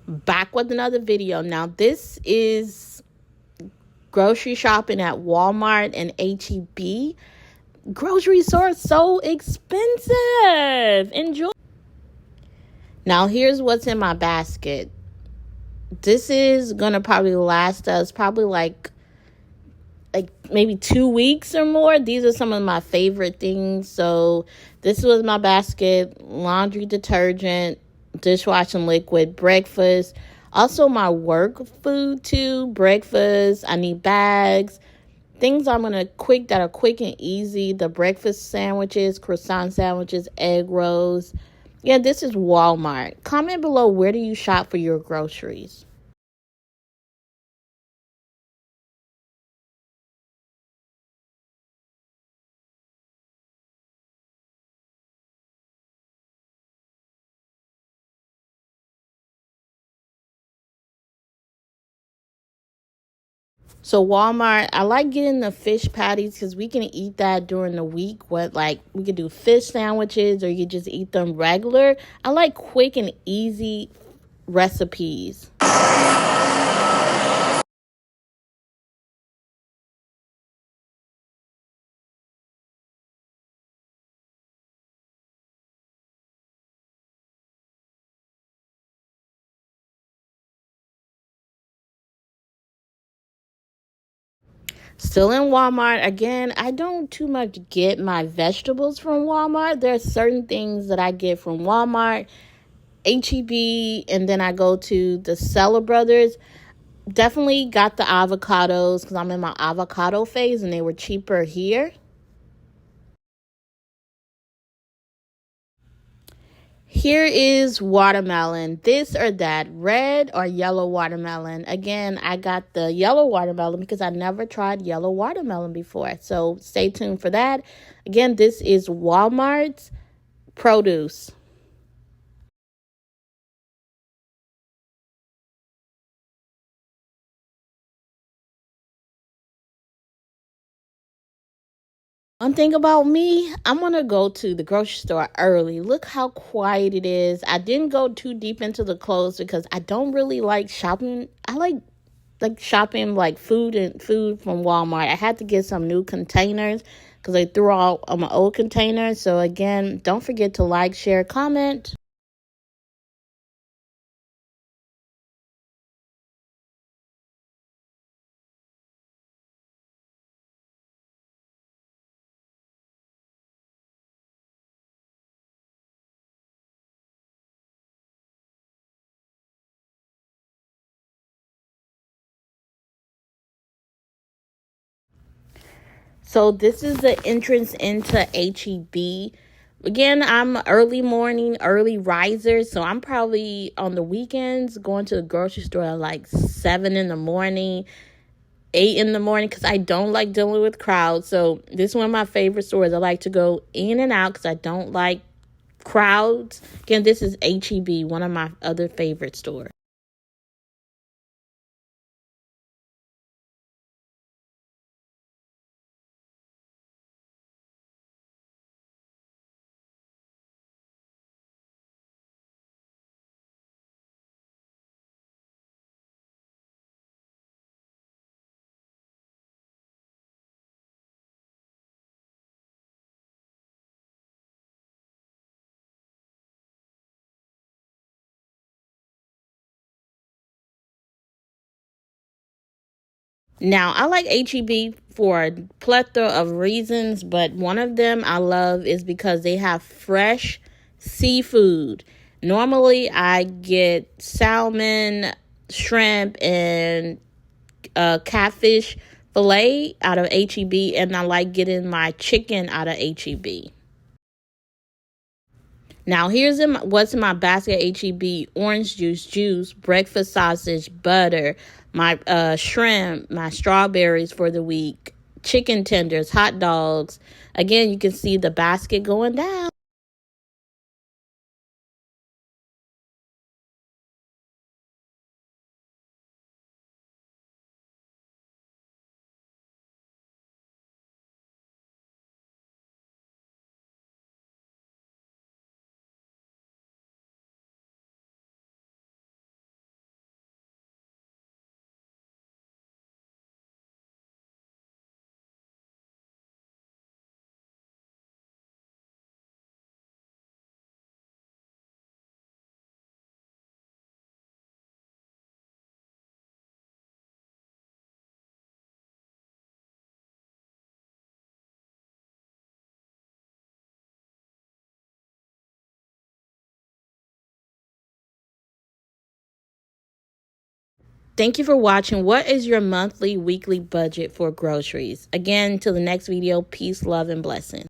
Back with another video. Now this is grocery shopping at Walmart and HEB. Groceries are so expensive. Enjoy. Now here's what's in my basket. This is gonna probably last us probably like maybe 2 weeks or more. These are some of my favorite things. So this was my basket: laundry detergent, dishwashing liquid, breakfast, also my work food too, breakfast. I need bags, things I'm gonna quick that are quick and easy: the breakfast sandwiches, croissant sandwiches, egg rolls. Yeah, this is Walmart. Comment below, where do you shop for your groceries? So Walmart, I like getting the fish patties because we can eat that during the week. We could do fish sandwiches, or you just eat them regular. I like quick and easy recipes. Still in Walmart. Again, I don't too much get my vegetables from Walmart. There are certain things that I get from Walmart, HEB, and then I go to the Seller Brothers. Definitely got the avocados because I'm in my avocado phase and they were cheaper here. Here is watermelon, this or that, red or yellow watermelon. Again, I got the yellow watermelon because I never tried yellow watermelon before. So stay tuned for that. Again, this is Walmart's produce. One thing about me, I'm going to go to the grocery store early. Look how quiet it is. I didn't go too deep into the clothes because I don't really like shopping. I like shopping like food from Walmart. I had to get some new containers because they threw out my old containers. So again, don't forget to like, share, comment. So this is the entrance into HEB. Again, I'm early morning, early riser, so I'm probably on the weekends going to the grocery store at like 7 in the morning, 8 in the morning, because I don't like dealing with crowds. So this is one of my favorite stores. I like to go in and out because I don't like crowds. Again, this is HEB, one of my other favorite stores. Now, I like HEB for a plethora of reasons, but one of them I love is because they have fresh seafood. Normally, I get salmon, shrimp, and catfish fillet out of HEB, and I like getting my chicken out of HEB. Now, what's in my basket: HEB: orange juice, breakfast sausage, butter, my shrimp, my strawberries for the week, chicken tenders, hot dogs. Again, you can see the basket going down. Thank you for watching. What is your monthly, weekly budget for groceries? Again, till the next video, peace, love, and blessings.